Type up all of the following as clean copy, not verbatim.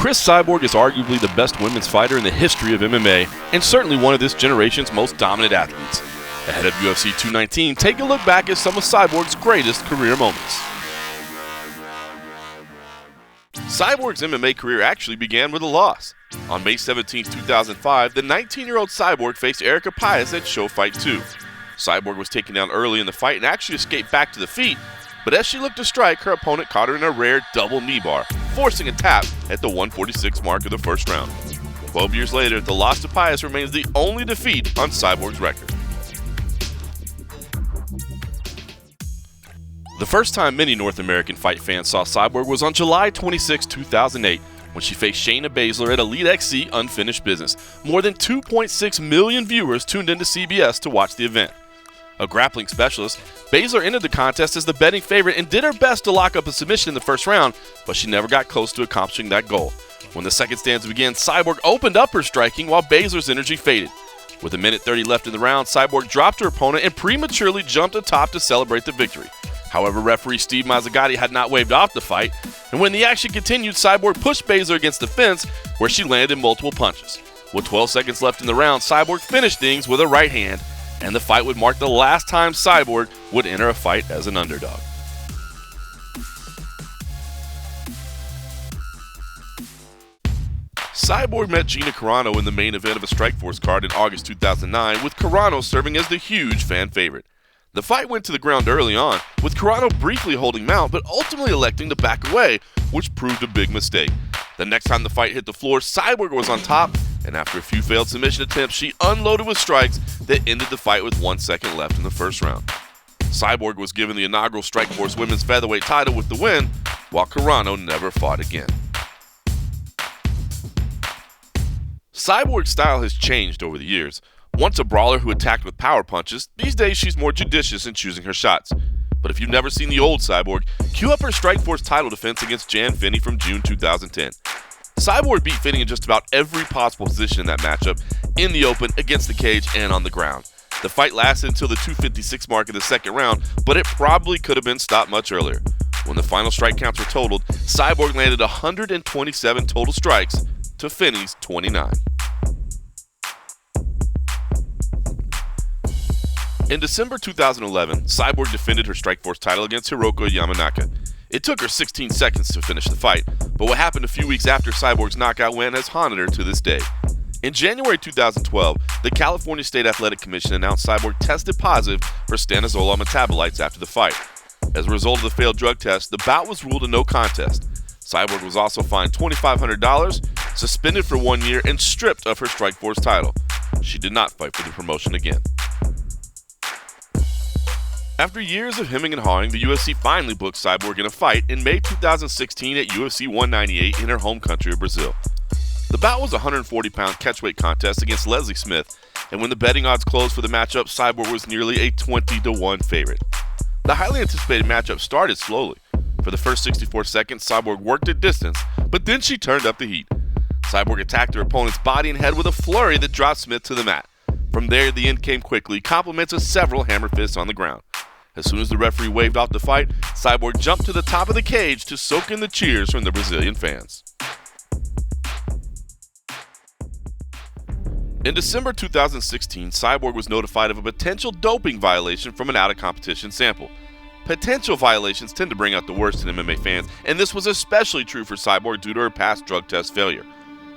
Cris Cyborg is arguably the best women's fighter in the history of MMA, and certainly one of this generation's most dominant athletes. Ahead of UFC 219, take a look back at some of Cyborg's greatest career moments. Cyborg's MMA career actually began with a loss. On May 17, 2005, the 19-year-old Cyborg faced Erica Pius at Show Fight 2. Cyborg was taken down early in the fight and actually escaped back to the feet, but as she looked to strike, her opponent caught her in a rare double knee bar, forcing a tap at the 146 mark of the first round. 12 years later, the loss to Pius remains the only defeat on Cyborg's record. The first time many North American fight fans saw Cyborg was on July 26, 2008, when she faced Shayna Baszler at EliteXC Unfinished Business. More than 2.6 million viewers tuned into CBS to watch the event. A grappling specialist, Baszler entered the contest as the betting favorite and did her best to lock up a submission in the first round, but she never got close to accomplishing that goal. When the second stanza began, Cyborg opened up her striking while Baszler's energy faded. With 1:30 left in the round, Cyborg dropped her opponent and prematurely jumped atop to celebrate the victory. However, referee Steve Mazzagatti had not waved off the fight, and when the action continued, Cyborg pushed Baszler against the fence, where she landed multiple punches. With 12 seconds left in the round, Cyborg finished things with a right hand, and the fight would mark the last time Cyborg would enter a fight as an underdog. Cyborg met Gina Carano in the main event of a Strikeforce card in August 2009, with Carano serving as the huge fan favorite. The fight went to the ground early on, with Carano briefly holding mount but ultimately electing to back away, which proved a big mistake. The next time the fight hit the floor, Cyborg was on top, and after a few failed submission attempts, she unloaded with strikes that ended the fight with 1 second left in the first round. Cyborg was given the inaugural Strikeforce Women's Featherweight title with the win, while Carano never fought again. Cyborg's style has changed over the years. Once a brawler who attacked with power punches, these days she's more judicious in choosing her shots. But if you've never seen the old Cyborg, cue up her Strikeforce title defense against Jan Finney from June 2010. Cyborg beat Finney in just about every possible position in that matchup, in the open, against the cage, and on the ground. The fight lasted until the 256 mark of the second round, but it probably could have been stopped much earlier. When the final strike counts were totaled, Cyborg landed 127 total strikes to Finney's 29. In December 2011, Cyborg defended her Strikeforce title against Hiroko Yamanaka. It took her 16 seconds to finish the fight, but what happened a few weeks after Cyborg's knockout win has haunted her to this day. In January 2012, the California State Athletic Commission announced Cyborg tested positive for stanozolol metabolites after the fight. As a result of the failed drug test, the bout was ruled a no contest. Cyborg was also fined $2,500, suspended for 1 year, and stripped of her Strikeforce title. She did not fight for the promotion again. After years of hemming and hawing, the UFC finally booked Cyborg in a fight in May 2016 at UFC 198 in her home country of Brazil. The bout was a 140-pound catchweight contest against Leslie Smith, and when the betting odds closed for the matchup, Cyborg was nearly a 20-1 favorite. The highly anticipated matchup started slowly. For the first 64 seconds, Cyborg worked at distance, but then she turned up the heat. Cyborg attacked her opponent's body and head with a flurry that dropped Smith to the mat. From there, the end came quickly, compliments of several hammer fists on the ground. As soon as the referee waved off the fight, Cyborg jumped to the top of the cage to soak in the cheers from the Brazilian fans. In December 2016, Cyborg was notified of a potential doping violation from an out-of-competition sample. Potential violations tend to bring out the worst in MMA fans, and this was especially true for Cyborg due to her past drug test failure.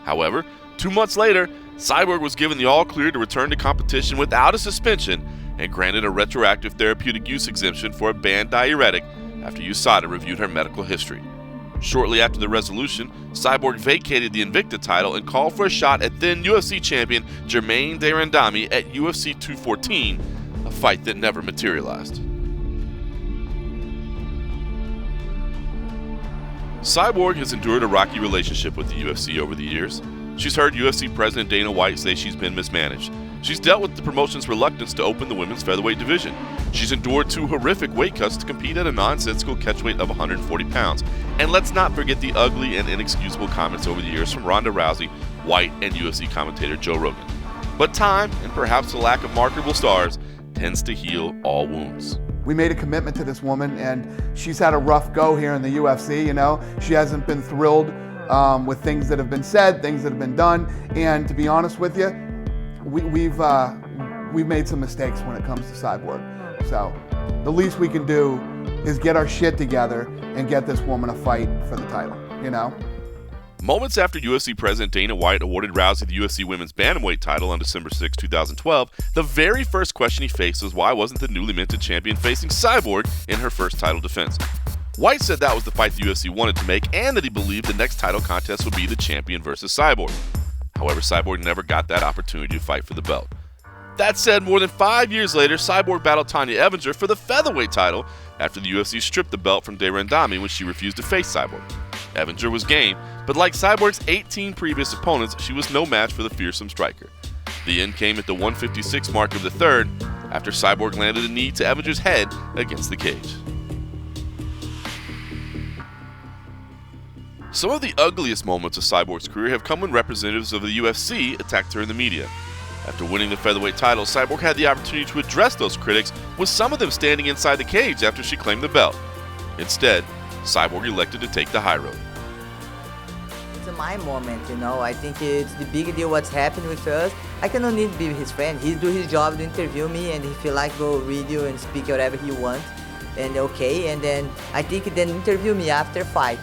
However, 2 months later, Cyborg was given the all-clear to return to competition without a suspension and granted a retroactive therapeutic use exemption for a banned diuretic after USADA reviewed her medical history. Shortly after the resolution, Cyborg vacated the Invicta title and called for a shot at then UFC champion Germaine de Randamie at UFC 214, a fight that never materialized. Cyborg has endured a rocky relationship with the UFC over the years. She's heard UFC President Dana White say she's been mismanaged. She's dealt with the promotion's reluctance to open the women's featherweight division. She's endured 2 horrific weight cuts to compete at a nonsensical catchweight of 140 pounds. And let's not forget the ugly and inexcusable comments over the years from Ronda Rousey, White, and UFC commentator Joe Rogan. But time, and perhaps the lack of marketable stars, tends to heal all wounds. We made a commitment to this woman, and she's had a rough go here in the UFC, you know. She hasn't been thrilled with things that have been said, things that have been done, and to be honest with you, we've made some mistakes when it comes to Cyborg. So the least we can do is get our shit together and get this woman a fight for the title, you know? Moments after UFC President Dana White awarded Rousey the UFC Women's Bantamweight title on December 6, 2012, the very first question he faced was why wasn't the newly minted champion facing Cyborg in her first title defense. White said that was the fight the UFC wanted to make and that he believed the next title contest would be the champion versus Cyborg. However, Cyborg never got that opportunity to fight for the belt. That said, more than 5 years later, Cyborg battled Tonya Evinger for the featherweight title after the UFC stripped the belt from De Randami when she refused to face Cyborg. Evinger was game, but like Cyborg's 18 previous opponents, she was no match for the fearsome striker. The end came at the 156 mark of the third, after Cyborg landed a knee to Evinger's head against the cage. Some of the ugliest moments of Cyborg's career have come when representatives of the UFC attacked her in the media. After winning the featherweight title, Cyborg had the opportunity to address those critics, with some of them standing inside the cage after she claimed the belt. Instead, Cyborg elected to take the high road. It's my moment, you know. I think it's the big deal what's happened with us. I cannot need to be his friend. He do his job to interview me, and if he like, go read you and speak whatever he wants, and okay. And then I think then interview me after fight,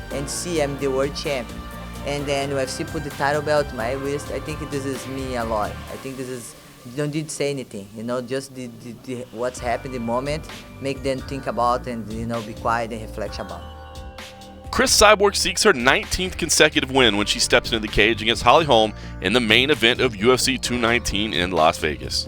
and see I'm the world champion. And then UFC put the title belt on my wrist. I think this is me a lot. I think this is, you don't need to say anything, you know, just the what's happened in the moment, make them think about and, you know, be quiet and reflect about. Cris Cyborg seeks her 19th consecutive win when she steps into the cage against Holly Holm in the main event of UFC 219 in Las Vegas.